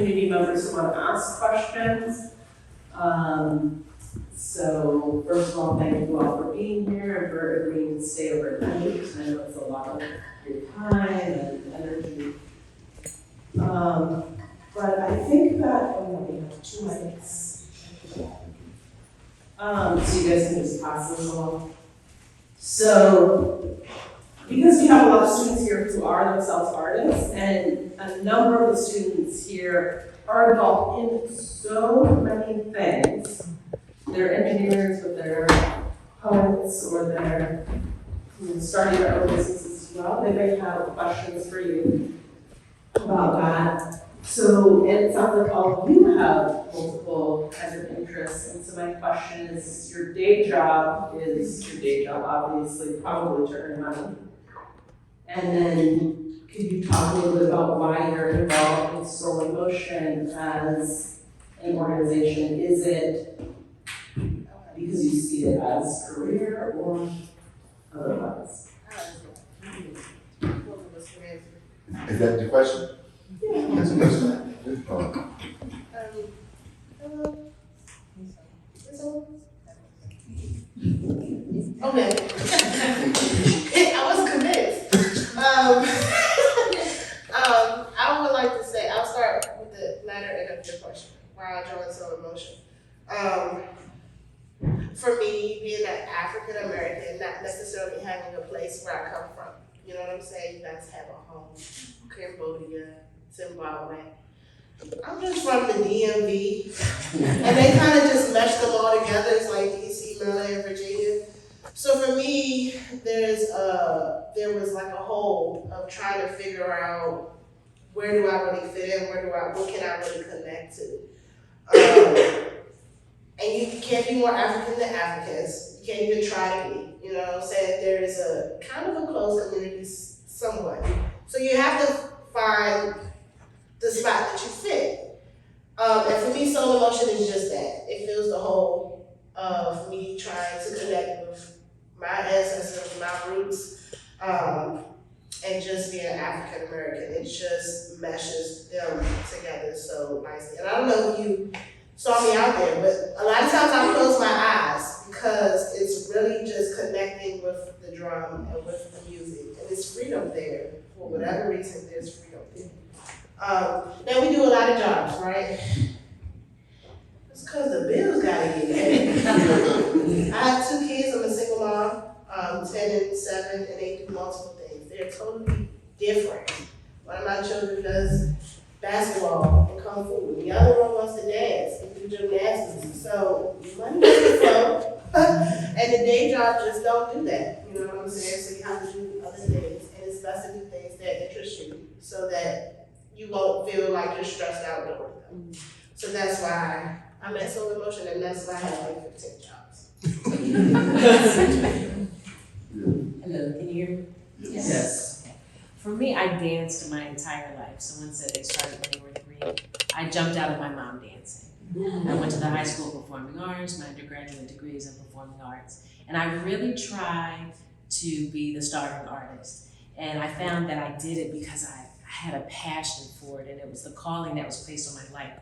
community members who want to ask questions. So first of all, thank you all for being here and for agreeing to stay overnight. I know it's a lot of your time and energy. But I think that, we have 2 minutes. So you guys can just pass this along. So, because we have a lot of students here who are themselves artists, and a number of the students here are involved in so many things. They're engineers, but they're poets, or they're starting their own businesses as well. They may have questions for you about that. So, and it sounds like all of you have multiple kinds of interests, and so my question is, your day job, obviously, probably to earn money. And then, could you talk a little bit about why you're involved in Soul in Motion as an organization? Is it because you see it as a career or otherwise? Is that your question? Yeah. That's a question. Okay. I was convinced. I would like to say, I'll start with the latter end of your question, why I joined Soul in Motion. For me, being an African American, not necessarily having a place where I come from, you know what I'm saying? You guys have a home, Cambodia, Zimbabwe. I'm just from the DMV, and they kind of just meshed them all together. It's like DC, Maryland, and Virginia. So for me, there was like a hole of trying to figure out where do I really fit in, what can I really connect to. And you can't be more African than Africans. You can't even try to be, you know what I'm saying? There is a kind of a closed community somewhat. So you have to find the spot that you fit. And for me, Soul in Motion is just that. It fills the hole of me trying to connect with my ancestors, my roots, and just being African American. It just meshes them together so nicely. And I don't know if you saw me out there, but a lot of times I close my eyes because it's really just connecting with the drum and with the music. And there's freedom there. For whatever reason, there's freedom there. Now we do a lot of jobs, right? It's because the bills gotta get paid. I have 2 kids, I'm a single mom, 10 and 7, and they do multiple things. They're totally different. One of my children does basketball and kung fu. The other one wants to dance and do gymnastics. So money doesn't flow, and the day job just don't do that. You know what I'm saying? So you have to do other things, and it's best to do things that interest you, so that you won't feel like you're stressed out doing them. So that's why I'm at Soul in Motion, and that's why I have like 15 jobs. Hello, can you hear me? Yes. For me, I danced my entire life. Someone said they started when they were 3. I jumped out of my mom dancing. I went to the high school of performing arts, my undergraduate degrees in performing arts. And I really tried to be the starving artist. And I found that I did it because I had a passion for it, and it was the calling that was placed on my life.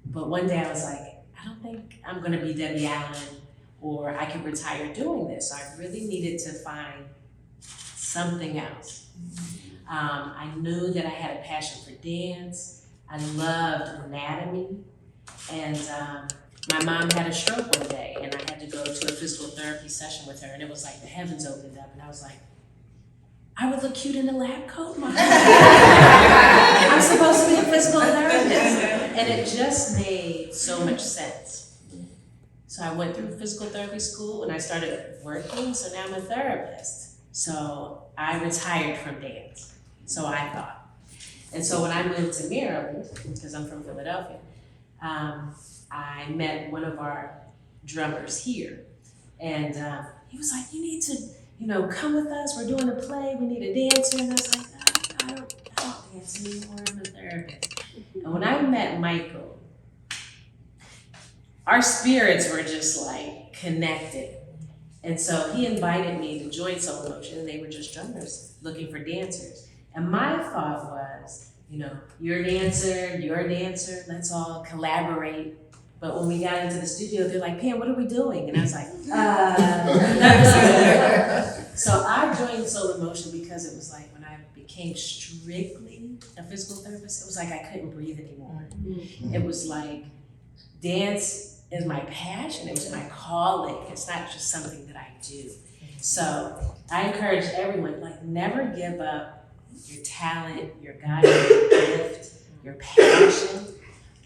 But one day I was like, I don't think I'm gonna be Debbie Allen, or I could retire doing this. So I really needed to find something else. I knew that I had a passion for dance. I loved anatomy. And my mom had a stroke one day, and I had to go to a physical therapy session with her, and it was like the heavens opened up, and I was like, I would look cute in a lab coat, Mom. I'm supposed to be a physical therapist. And it just made so much sense. So I went through physical therapy school, and I started working, so now I'm a therapist. So I retired from dance, so I thought. And so when I moved to Maryland, because I'm from Philadelphia, I met one of our drummers here. And he was like, you need to, come with us. We're doing a play. We need a dancer. And I was like, I don't dance anymore. I'm a therapist. And when I met Michael, our spirits were just like connected. And so he invited me to join Soul in Motion, and they were just drummers looking for dancers. And my thought was, you know, you're a dancer, let's all collaborate. But when we got into the studio, they're like, Pam, what are we doing? And I was like, So I joined Solar Motion because it was like when I became strictly a physical therapist, it was like I couldn't breathe anymore. It was like dance is my passion, it was my calling. It's not just something that I do. So I encourage everyone, like, never give up your talent, your God-given gift, your passion.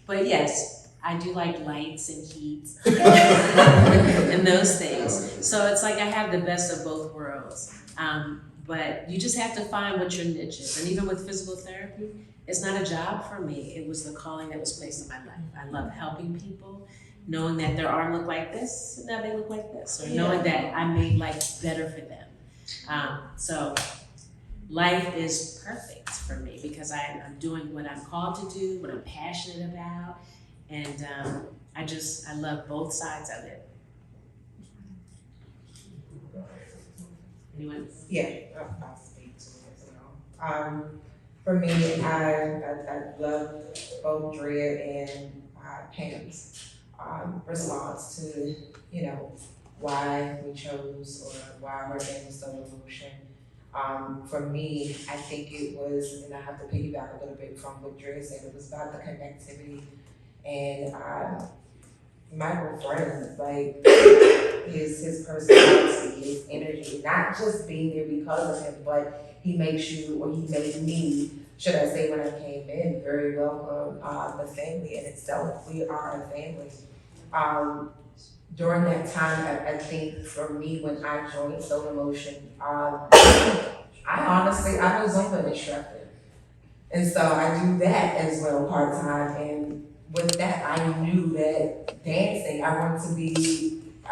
But yes, I do like lights and heat and those things. So it's like I have the best of both worlds. But you just have to find what your niche is. And even with physical therapy, it's not a job for me. It was the calling that was placed in my life. I love helping people, knowing that their arm looked like this, and now they look like this, or knowing that I made life better for them. So life is perfect for me because I'm doing what I'm called to do, what I'm passionate about, and I love both sides of it. Anyone? Yeah, I'll speak to it as well. For me, I love both Drea and Pam's response to, you know, why we chose or why we're in Solar Motion. For me, I think it was, and I have to piggyback a little bit from what Drea said, it was about the connectivity and Michael friends, like his personality, his energy, not just being there because of him, but he makes you, or he made me, should I say, when I came in, very welcome. The family in itself, we are a family. During that time, I think for me, when I joined Solar Motion, I was Zumba instructor. And so I do that as well part-time, and with that, I knew that dancing, I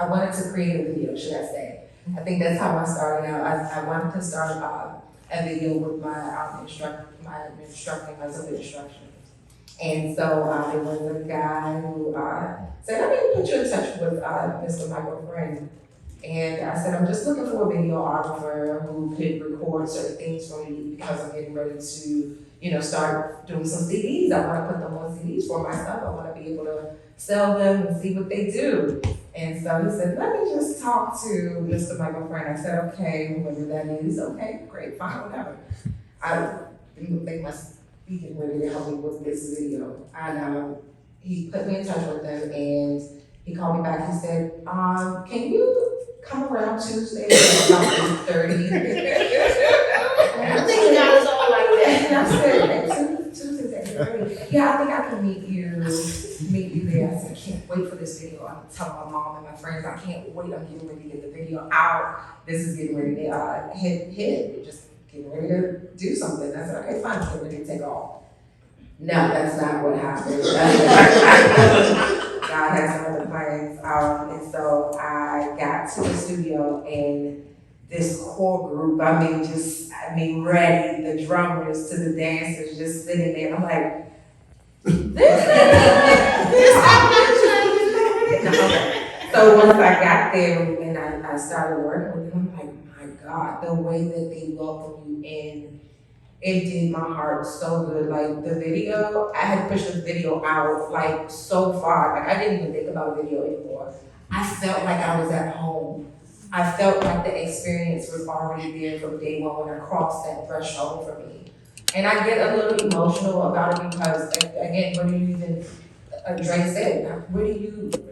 wanted to create a video, should I say. I think that's how I started out. I wanted to start a video with my instructing, my Zumba instruction. And so it was a guy who said, let me put you in touch with Mr. Michael Friend. And I said, I'm just looking for a videographer who could record certain things for me because I'm getting ready to, you know, start doing some CDs. I want to put them on CDs for myself. I want to be able to sell them and see what they do. And so he said, let me just talk to Mr. Michael Friend. I said, okay, whoever that is, okay, great, fine, whatever. I didn't think my speaking ready to help me with this video. And he put me in touch with them and he called me back. He said, can you come around Tuesday at about 8:30? I think you got us all like that. And I said, Tuesday at 8:30. Yeah, I think I can meet you there. I said, I can't wait for this video. I'm telling my mom and my friends, I can't wait. I'm getting ready to get the video out. This is getting ready to hit. Just getting ready to do something. I said, okay, fine, get ready to take off. No, that's not what happened. God has some other plans. And so I got to the studio and this core group, ready, the drummers to the dancers just sitting there. I'm like, So once I got there and I started working with them, I'm like, my God, the way that they welcome you in, it did my heart so good. Like the video, I had pushed the video out like so far. Like I didn't even think about video anymore. I felt like I was at home. I felt like the experience was already there from day one when I crossed that threshold for me. And I get a little emotional about it because, again, what do you even, Dre said,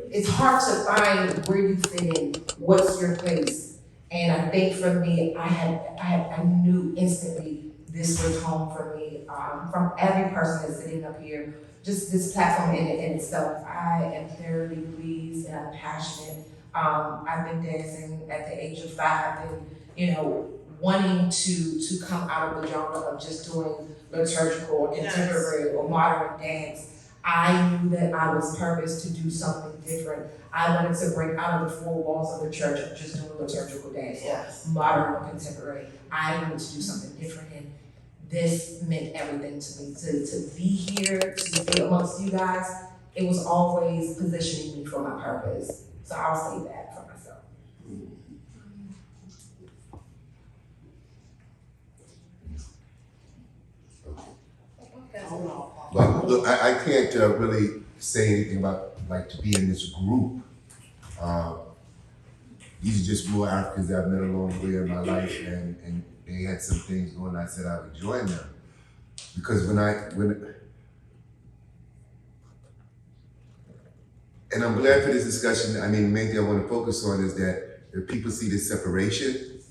it's hard to find where you fit in, what's your place. And I think for me, I knew instantly this was home for me. From every person that's sitting up here, just this platform in itself, I am thoroughly pleased and I'm passionate. I've been dancing at the age of 5 and, wanting to come out of the genre of just doing liturgical or contemporary or modern dance. I knew that I was purposed to do something different. I wanted to break out of the four walls of the church of just doing liturgical dance, or modern or contemporary. I wanted to do something different, and this meant everything to me. To be here, to be amongst you guys, it was always positioning me for my purpose. So I'll say that for myself. But look, I can't really say anything about like to be in this group. These are just more Africans that I've met along the way in my life, and they had some things going. I said I would join them because when and I'm glad for this discussion. I mean, the main thing I want to focus on is that if people see this separation.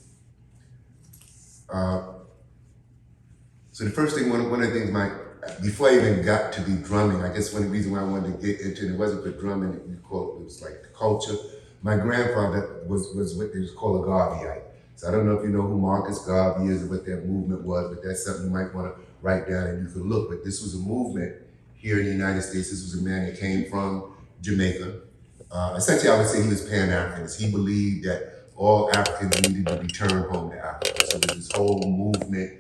So the first thing, one of the things before I even got to be drumming, I guess one of the reasons why I wanted to get into it wasn't for drumming, it was like the culture. My grandfather was what they was called a Garveyite. So I don't know if you know who Marcus Garvey is or what that movement was, but that's something you might want to write down and you can look. But this was a movement here in the United States. This was a man that came from Jamaica. Essentially, I would say he was Pan-Africanist. He believed that all Africans needed to return home to Africa. So there's this whole movement,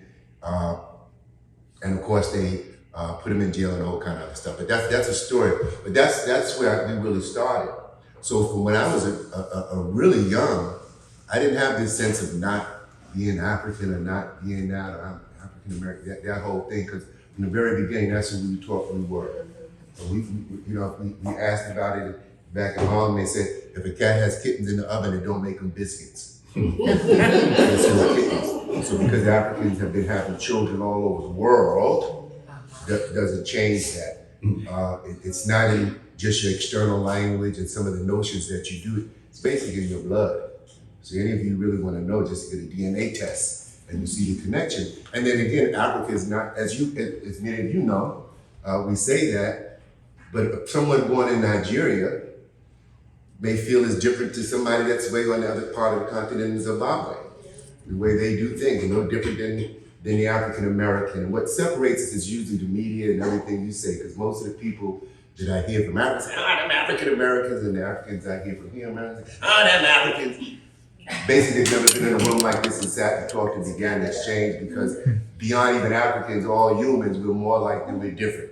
and of course they put him in jail and all kind of other stuff. But that's a story. But that's where we really started. So from when I was a really young, I didn't have this sense of not being African or not being that, or I'm African American, that whole thing. Because from the very beginning, that's who we taught we were. So we asked about it back at home. They said, if a cat has kittens in the oven, it don't make them biscuits. That's who kittens. So because Africans have been having children all over the world, that doesn't change that. It's not in just your external language and some of the notions that you do. It's basically in your blood. So any of you really want to know, just get a DNA test and you see the connection. And then again, Africa is not, as many of you know, we say that, but someone born in Nigeria may feel is different to somebody that's way on the other part of the continent in Zimbabwe. The way they do things is no different than the African American. And what separates us is usually the media and everything you say, because most of the people that I hear from Africa say, them African Americans, and the Africans I hear from here, Americans say, them Africans. Basically, they've never been in a room like this and sat and talked and began to exchange, because beyond even Africans, all humans, we're more like them, we're different.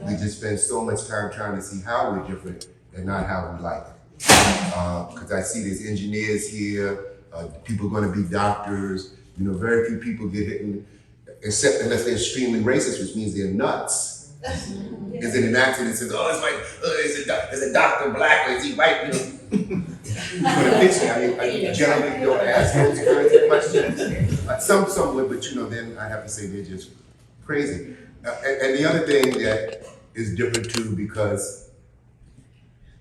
We just spend so much time trying to see how we're different and not how we like it. Because I see there's engineers here, people are going to be doctors. Very few people get hit, except unless they're extremely racist, which means they're nuts. Because in an accident, it says, is a doctor black or is he white? You put a picture. I generally don't ask those kinds of questions. Some would, but then I have to say they're just crazy. And the other thing that is different too, because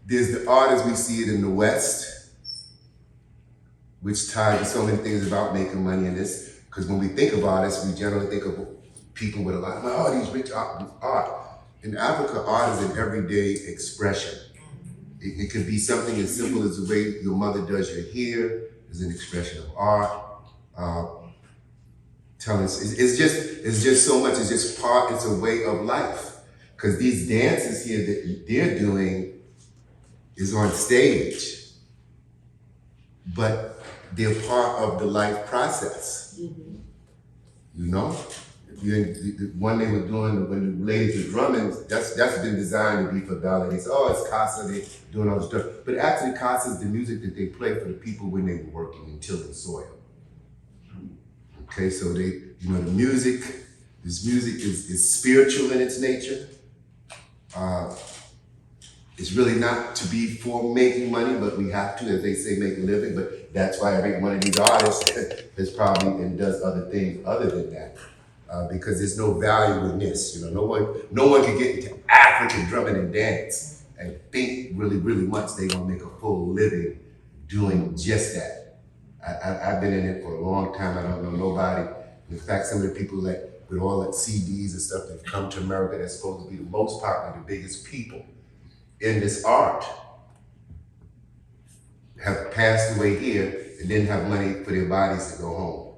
there's the art as we see it in the West, which ties to so many things about making money in this. Because when we think of artists, we generally think of people with a lot of, these rich art. In Africa, art is an everyday expression. It could be something as simple as the way your mother does your hair is an expression of art. It's just so much. It's just part. It's a way of life. Because these dances here that they're doing is on stage, but they're part of the life process. The one they were doing when the ladies were drumming, that's been designed to be for ballet. They say, it's casa, they're doing all this stuff. But actually casa is the music that they play for the people when they were working and tilling soil. Okay, so this music is spiritual in its nature. It's really not to be for making money, but we have to, as they say, make a living. But that's why every one of these artists is probably and does other things other than that. Because there's no value in this. No one can get into African drumming and dance and think really, really much they're gonna make a full living doing just that. I've been in it for a long time. I don't know nobody. In fact, some of the people that with all the CDs and stuff that come to America that's supposed to be the most popular, the biggest people in this art, have passed away here and didn't have money for their bodies to go home.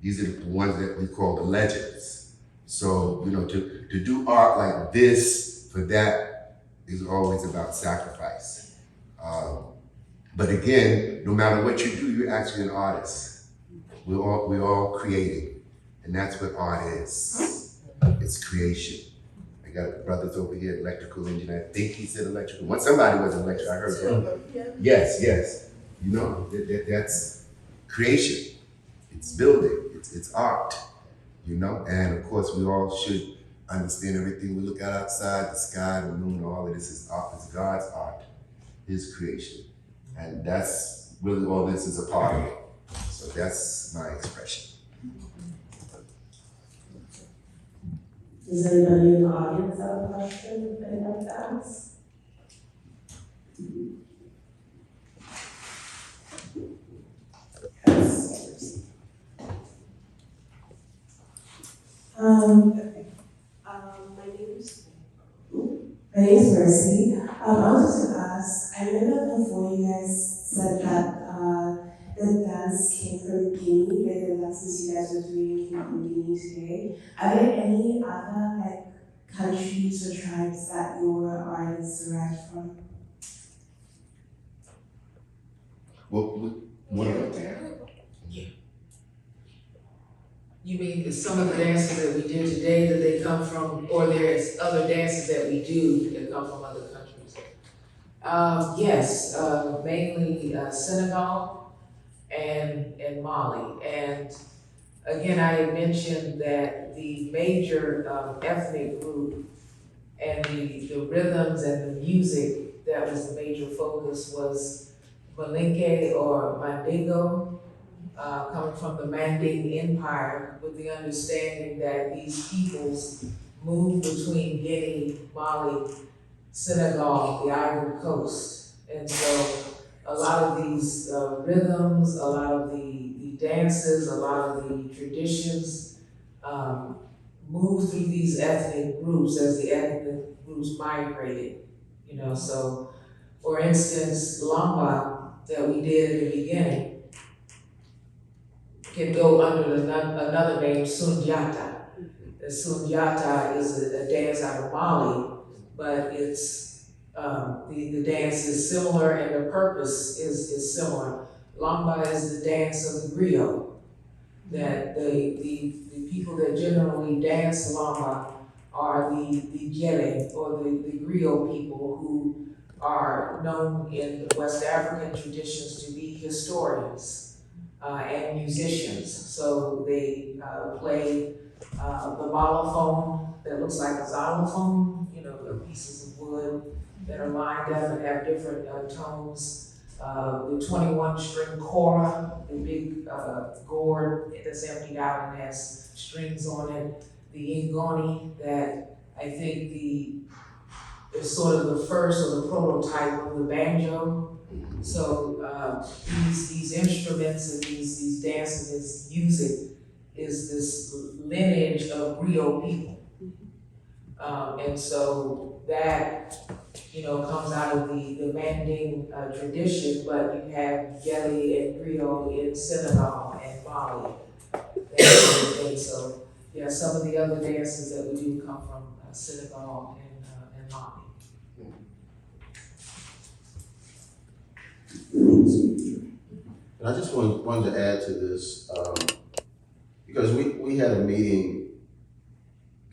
These are the ones that we call the legends. So, to do art like this for that is always about sacrifice. But again, no matter what you do, you're actually an artist. We're all creating, and that's what art is. It's creation. I got brothers over here, electrical engineer. I think he said electrical. When somebody was an electrical, I heard that. Yes. That's creation. It's building. It's art. And of course we all should understand everything we look at outside, the sky, the moon, all of this is God's art, His creation. And that's really all this is a part of it. So that's my expression. Does anybody in the audience have a question that they'd like to ask? Yes. My name is Mercy. I wanted to ask, I remember before you guys said that the dance came from Guinea, like the dances you guys were doing came from Guinea today. Are there any other countries or tribes that your art is derived from? You mean some of the dances that we do today that they come from, or there's other dances that we do that come from other countries? Yes, mainly Senegal and Mali. And again, I had mentioned that the major ethnic group and the rhythms and the music that was the major focus was Malinke or Mandingo, coming from the Manding Empire, with the understanding that these peoples moved between Guinea, Mali, Senegal, the Ivory Coast. And so a lot of these rhythms, a lot of the dances, a lot of the traditions moved through these ethnic groups as the ethnic groups migrated. So for instance, Lamba that we did in the beginning can go under another name, Sundiata. The Sundiata is a dance out of Mali, but it's the dance is similar and the purpose is similar. Lamba is the dance of the griot, that the people that generally dance Lamba are the Gele or the griot people who are known in West African traditions to be historians and musicians. So they play the balafon that looks like a xylophone, the pieces of wood that are lined up and have different tones. The 21-string kora, the big gourd that's emptied out and has strings on it. The ingoni that I think is sort of the first or the prototype of the banjo. So these instruments and these dances, this music is this lineage of griot people. And so that, comes out of the Manding tradition, but you have Gele and griot in Senegal and Mali, that sort of thing. So yeah, some of the other dances that we do come from Senegal and Mali. And I just wanted to add to this, because we had a meeting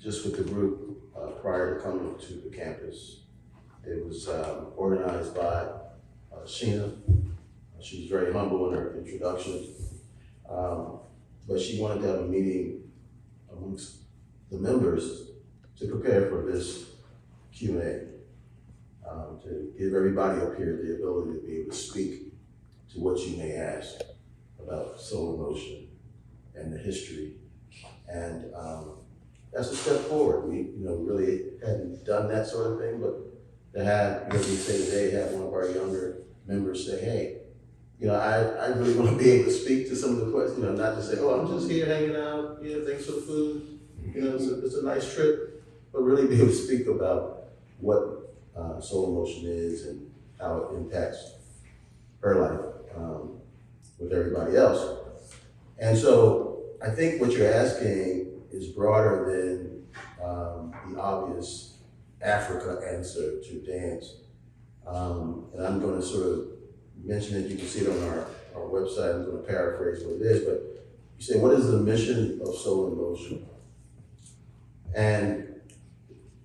just with the group prior to coming to the campus. It was organized by Sheena. She was very humble in her introduction, but she wanted to have a meeting amongst the members to prepare for this Q&A, to give everybody up here the ability to be able to speak to what you may ask about soul emotion and the history. And that's a step forward. We really hadn't done that sort of thing, but to have, we say today, have one of our younger members say, hey, I really want to be able to speak to some of the questions, not just say, oh, I'm just here hanging out, thanks for the food, it's a nice trip, but really be able to speak about what soul emotion is and how it impacts her life with everybody else. And so I think what you're asking is broader than the obvious Africa answer to dance. And I'm going to sort of mention it, you can see it on our website, I'm going to paraphrase what it is, but you say, what is the mission of soul and motion? And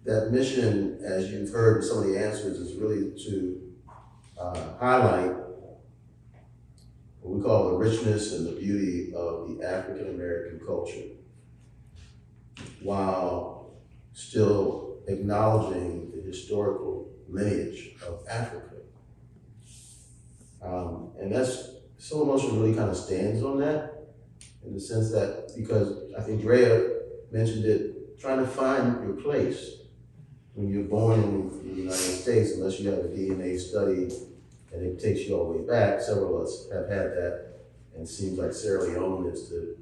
that mission, as you've heard in some of the answers, is really to highlight what we call the richness and the beauty of the African American culture, while still acknowledging the historical lineage of Africa. And that's, Soul Motion really kind of stands on that, in the sense that, because I think Drea mentioned it, trying to find your place when you're born in the United States, unless you have a DNA study and it takes you all the way back. Several of us have had that, and it seems like Sierra Leone is the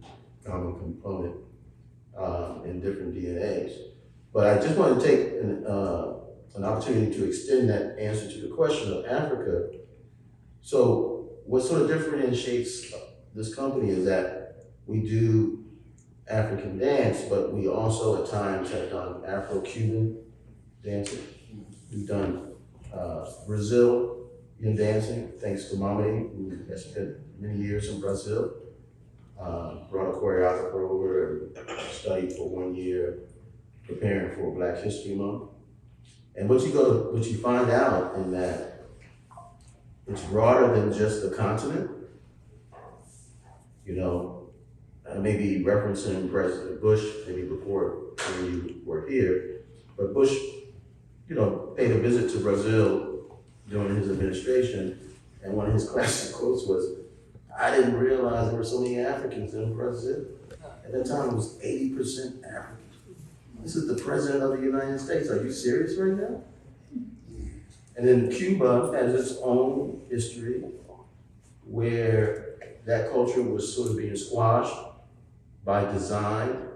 common component in different DNAs. But I just want to take an opportunity to extend that answer to the question of Africa. So what sort of differentiates this company is that we do African dance, but we also at times have done Afro-Cuban dancing. We've done Brazilian dancing, thanks to Mamadi, who has spent many years in Brazil. Brought a choreographer over and studied for 1 year preparing for Black History Month. And what you find out in that, it's broader than just the continent. You know, I may be referencing President Bush, maybe before when you were here, but Bush, you know, paid a visit to Brazil during his administration, and one of his classic quotes was, "I didn't realize there were so many Africans in Brazil." At that time, it was 80% African. This is the President of the United States. Are you serious right now? And then Cuba has its own history where that culture was sort of being squashed by design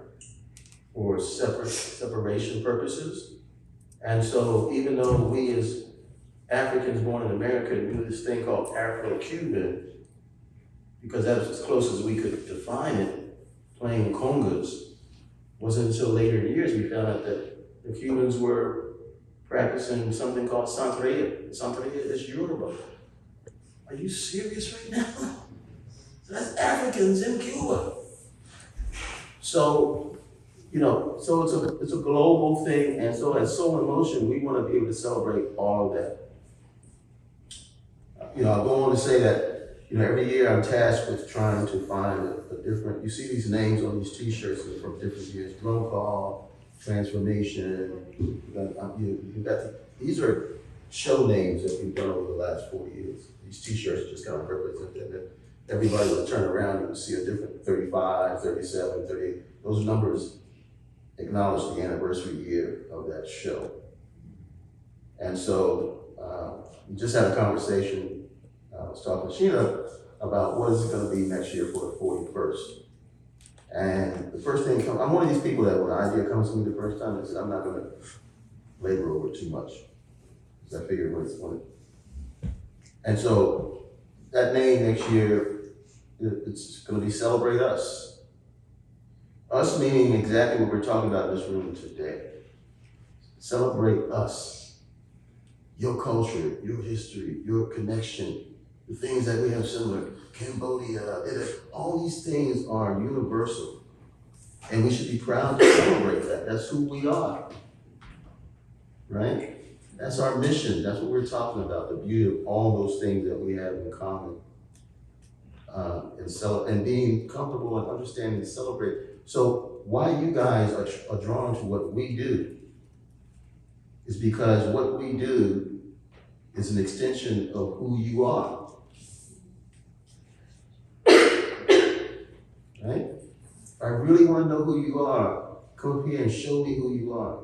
for separation purposes. And so even though we as Africans born in America do this thing called Afro-Cuban, because that's as close as we could define it, playing congas, wasn't until later in years we found out that the Cubans were practicing something called Santeria. Santeria is Yoruba. Are you serious right now? That's Africans in Cuba. So, you know, so it's a global thing, and so as Soul in Motion, we want to be able to celebrate all of that. You know, I'll go on to say that, you know, every year I'm tasked with trying to find a different, you see these names on these t-shirts from different years, Drum Call, Transformation, these are show names that we've done over the last 4 years. These t-shirts just kind of represent that. Everybody will turn around, you will see a different 35, 37, 38. Those numbers acknowledge the anniversary year of that show. And so we just had a conversation, I was talking to Sheena about what is it going to be next year for the 41st. And the first thing I'm one of these people that when an idea comes to me the first time, I said, I'm not going to labor over it too much. Because I figured when and so that name next year, it's going to be Celebrate Us. Us meaning exactly what we're talking about in this room today. Celebrate us. Your culture, your history, your connection, the things that we have similar. Cambodia, all these things are universal. And we should be proud to celebrate that. That's who we are. Right? That's our mission. That's what we're talking about, the beauty of all those things that we have in common. And being comfortable and understanding to celebrate. So why you guys are drawn to what we do is because what we do is an extension of who you are. Right? If I really want to know who you are, come up here and show me who you are.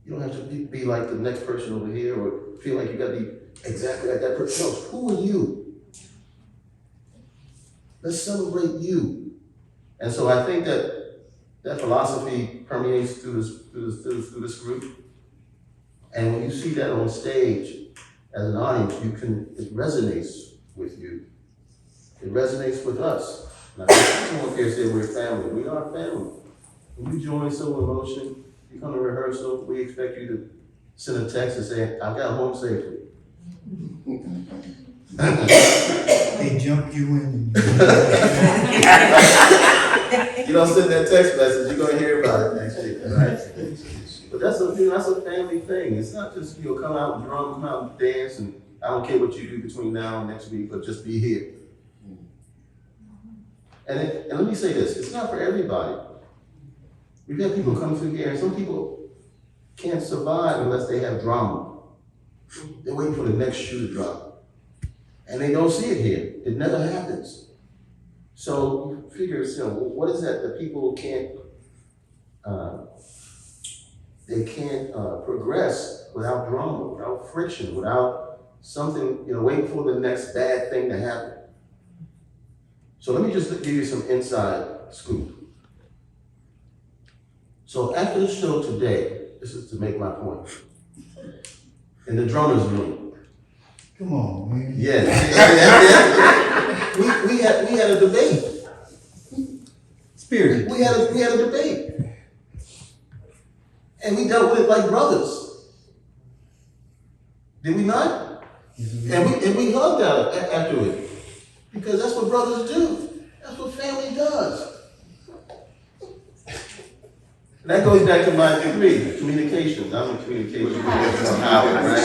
You don't have to be like the next person over here or feel like you got to be exactly like that person. No, who are you? Let's celebrate you. And so I think that philosophy permeates through this group. And when you see that on stage as an audience, it resonates with you. It resonates with us. And I think someone here said we're family. We are family. When you join Soul in Motion, you come to rehearsal, we expect you to send a text and say, I got home safely. They jump you in. You don't send that text message, you're gonna hear about it next week, right? But that's a family thing. It's not just, come out and drum, come out and dance, and I don't care what you do between now and next week, but just be here. And let me say this, it's not for everybody. We've had people come through here, and some people can't survive unless they have drama. They're waiting for the next shoe to drop. And they don't see it here. It never happens. So you figure, what is that people can't, progress without drama, without friction, without something, waiting for the next bad thing to happen. So let me just give you some inside scoop. So after the show today, this is to make my point, in the drummer's room. Come on, man. Yeah. we had a debate. Spirit. We had a debate. And we dealt with it like brothers. Did we not? And we hugged out after it. Because that's what brothers do. That's what family does. And that goes back to my degree, communications. I'm a communications from Howard, right?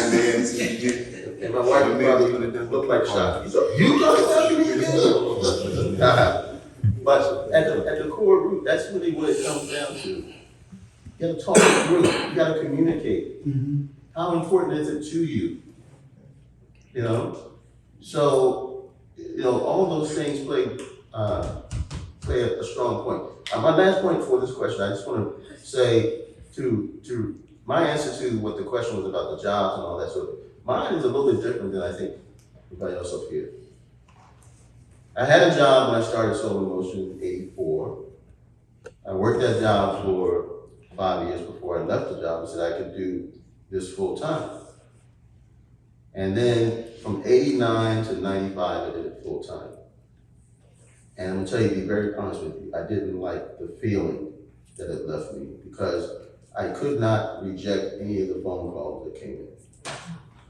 And my wife would probably look like shot. You talking about communication? But at the core root, that's really what it comes down to. You gotta talk it through. You gotta communicate. Mm-hmm. How important is it to you? So, all those things play a strong point. My last point for this question, I just want to say to my answer to what the question was about the jobs and all that sort of thing. Mine is a little bit different than I think everybody else up here. I had a job when I started Soul in Motion in '84. I worked that job for 5 years before I left the job and said I could do this full time. And then from '89 to '95, I did it full time. And I'm gonna tell you, to be very honest with you, I didn't like the feeling that it left me because I could not reject any of the phone calls that came in.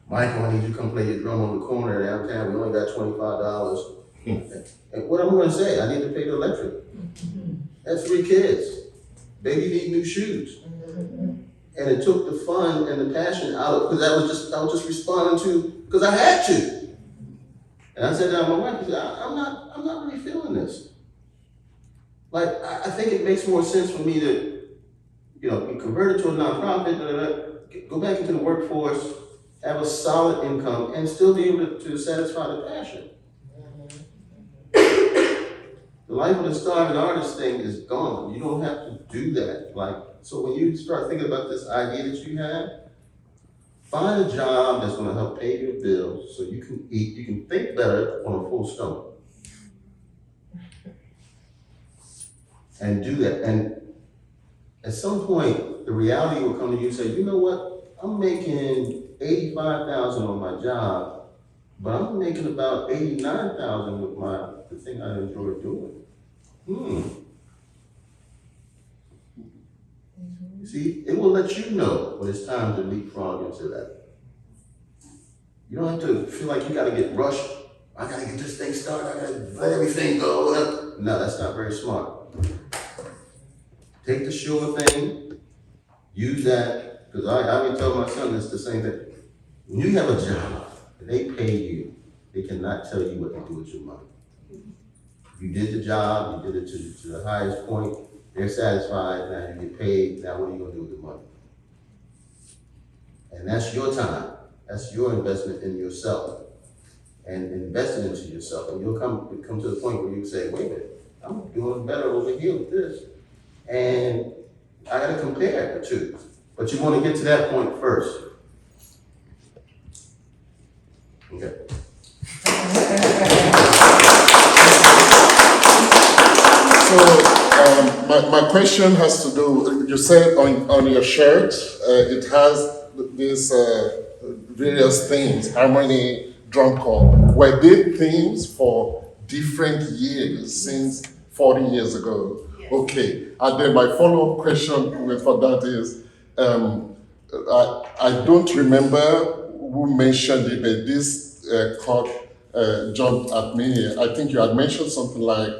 Michael, I need you to come play your drum on the corner downtown. We only got $25. And what am I gonna say? I need to pay the electric. I have 3 kids. Baby need new shoes. And it took the fun and the passion out of, because I was just responding to, because I had to. And I said to my wife, I said, I'm not really feeling this. Like, I think it makes more sense for me to, be converted to a nonprofit, go back into the workforce, have a solid income, and still be able to satisfy the passion. The life of the starving artist thing is gone. You don't have to do that. So when you start thinking about this idea that you have, find a job that's gonna help pay your bills so you can eat, you can think better on a full stomach. And do that. And at some point, the reality will come to you and say, you know what? I'm making $85,000 on my job, but I'm making about $89,000 with the thing I enjoy doing. You see, it will let you know when it's time to leapfrog into that. You don't have to feel like you gotta get rushed. I gotta get this thing started, I gotta let everything go. No, that's not very smart. Take the sure thing, use that, because I even tell my son it's the same thing. When you have a job and they pay you, they cannot tell you what to do with your money. You did the job, you did it to the highest point, they're satisfied, now you get paid, now what are you gonna do with the money? And that's your time, that's your investment in yourself, and investing into yourself. And you'll come to the point where you say, wait a minute, I'm doing better over here with this. And I gotta compare the two. But you wanna get to that point first. Okay. So my question has to do, you said on your shirt, it has these various themes, harmony, drum corps. Were they themes for different years since 40 years ago? Yes. Okay, and then my follow-up question for that is, I don't remember who mentioned it, but this thought jumped at me. I think you had mentioned something like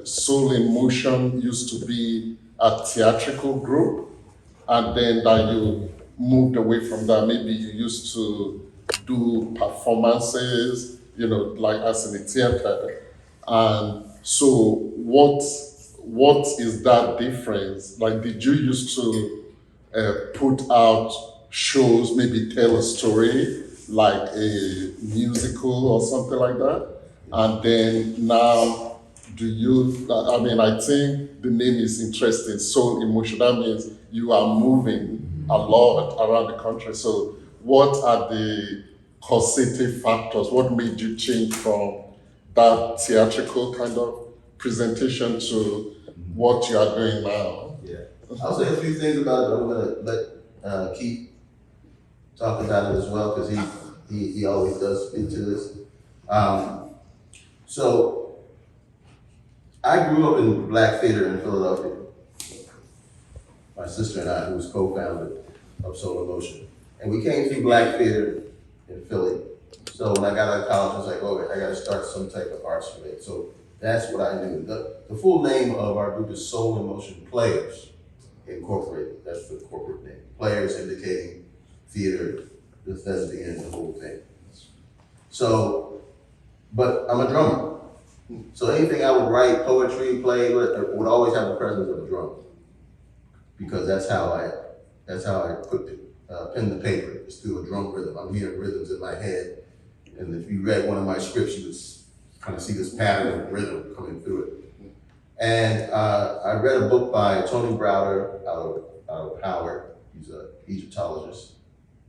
Soul in Motion used to be a theatrical group, and then that you moved away from that. Maybe you used to do performances, like as in a theater. And so what what is that difference? Like, did you used to put out shows, maybe tell a story, like a musical or something like that? And then now, do you, I mean, I think the name is interesting, Soul Emotion. That means you are moving a lot around the country. So, what are the causative factors? What made you change from that theatrical kind of presentation to what you are doing now? Yeah. I'll say a few things about it. I'm gonna let Keith talk about it as well, because he always does speak to this. So I grew up in black theater in Philadelphia. My sister and I, who was co-founder of Soul Emotion. And we came through black theater in Philly. So when I got out of college, I was like, oh, I gotta start some type of arts for it. So that's what I knew. The full name of our group is Soul Emotion Players Incorporated. That's the corporate name. Players indicating theater, the thespian, the whole thing. So, but I'm a drummer. So anything I would write, poetry, play, would always have the presence of a drum. Because that's how I put the pen to paper, is through a drum rhythm. I'm hearing rhythms in my head. And if you read one of my scripts, you would kind of see this pattern of rhythm coming through it. And I read a book by Tony Browder out of Howard. He's an Egyptologist.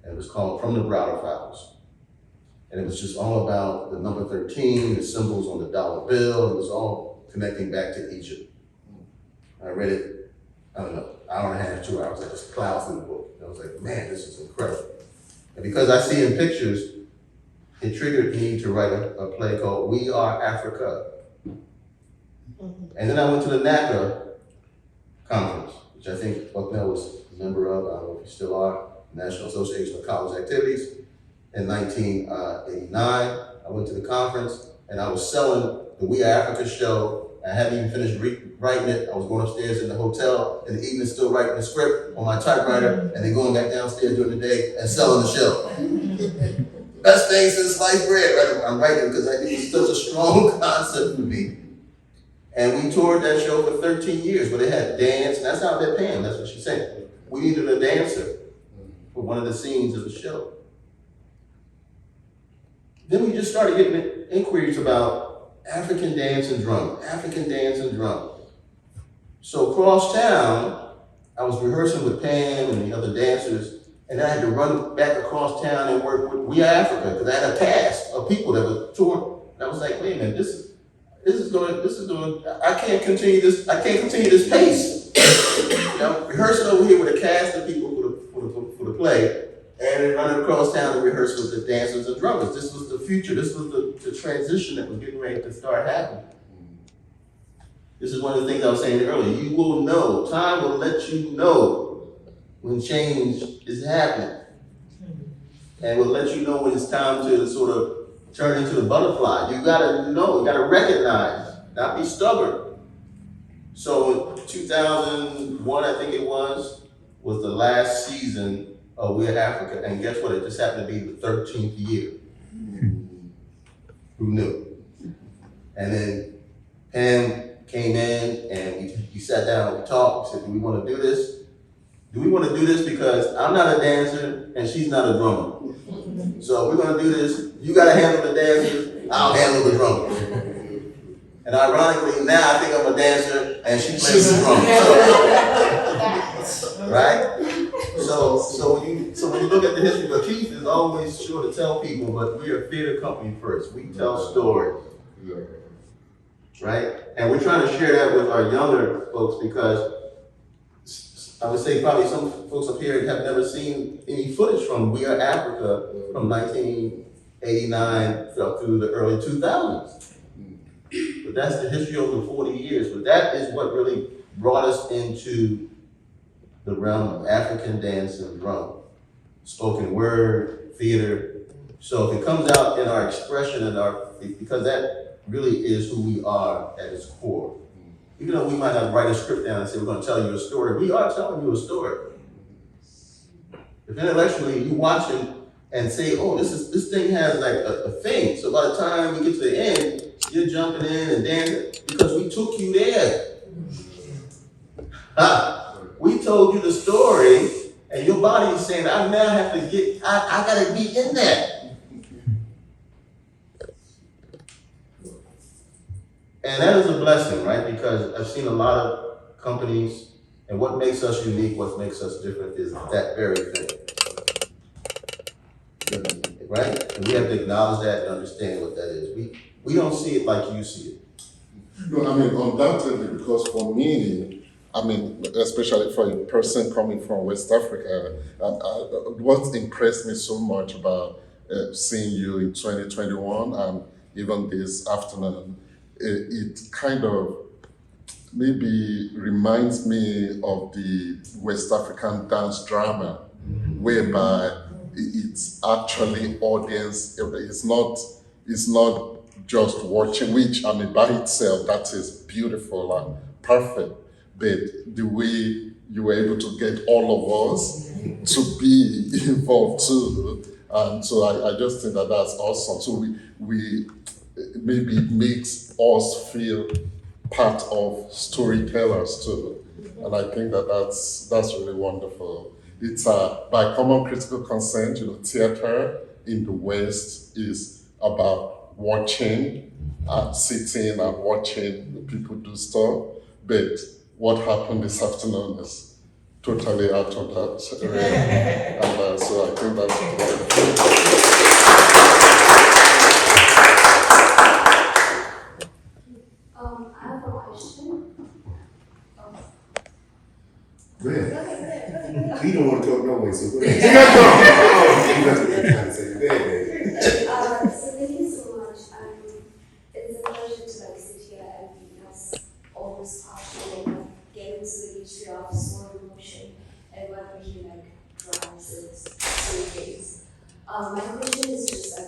And it was called From the Browder Files. And it was just all about the number 13, the symbols on the dollar bill. It was all connecting back to Egypt. I read it, I don't know, hour and a half, 2 hours. I just plowed through the book. And I was like, man, this is incredible. And because I see in pictures, it triggered me to write a play called We Are Africa. And then I went to the NACA conference, which I think Bucknell was a member of. I don't know if you still are, National Association of College Activities. In 1989, I went to the conference and I was selling the We Are Africa show. I hadn't even finished writing it. I was going upstairs in the hotel in the evening, still writing the script on my typewriter, and then going back downstairs during the day and selling the show. Best thing since sliced bread, right? I'm writing because it was such a strong concept for me. And we toured that show for 13 years, but it had dance, and that's how I met Pam, that's what she said. We needed a dancer for one of the scenes of the show. Then we just started getting inquiries about African dance and drum, African dance and drum. So across town, I was rehearsing with Pam and the other dancers, and I had to run back across town and work with We Are Africa, because I had a cast of people that were touring. And I was like, wait a minute, this is going, I can't continue this pace. I'm rehearsing over here with a cast of people for the play, and then running across town to rehearse with the dancers and drummers. This was the future. This was the transition that was getting ready to start happening. This is one of the things I was saying earlier. You will know. Time will let you know when change is happening. And will let you know when it's time to sort of turn into the butterfly. You gotta know, you gotta recognize, not be stubborn. So in 2001, I think it was the last season of We Are Africa, and guess what? It just happened to be the 13th year. Who knew? And then Pam came in and we sat down and we talked. We said, do we want to do this? Do we want to do this because I'm not a dancer and she's not a drummer? So we're going to do this. You got to handle the dancers, I'll handle the drummers. And ironically, now I think I'm a dancer and she plays the drums. Right? So when you look at the history, but Keith is always sure to tell people, but we are a theater company first. We tell stories. Right? And we're trying to share that with our younger folks, because I would say probably some folks up here have never seen any footage from We Are Africa from 1989 through the early 2000s. But that's the history over 40 years. But that is what really brought us into the realm of African dance and drum. Spoken word, theater. So if it comes out in our expression and because that really is who we are at its core. Even though we might not write a script down and say we're going to tell you a story, we are telling you a story. If intellectually you watch it and say, oh, this thing has like a thing. So by the time we get to the end, you're jumping in and dancing because we took you there. We told you the story, and your body is saying, I now have to I gotta be in that. And that is a blessing, right? Because I've seen a lot of companies, and what makes us unique, what makes us different is that very thing. Right? And we have to acknowledge that and understand what that is. We don't see it like you see it. No, I mean, undoubtedly, because for me, I mean, especially for a person coming from West Africa, what impressed me so much about seeing you in 2021 and even this afternoon, it kind of maybe reminds me of the West African dance drama, whereby it's actually audience, it's not just watching, which I mean by itself, that is beautiful and perfect. But the way you were able to get all of us to be involved too. And so I just think that that's awesome. So we maybe it makes us feel part of storytellers too. And I think that that's really wonderful. It's by common critical consent, theater in the West is about watching, sitting and watching the people do stuff. But what happened this afternoon is totally out of that realm. And so I think that's wonderful. I have a question. Go ahead. You don't want to talk no way, so go ahead. You know what you're trying to say. Go ahead, baby. So thank you so much. It's a pleasure to sit here and witness all this passion and get into the history of slow motion and what really drives it so it is. My question is just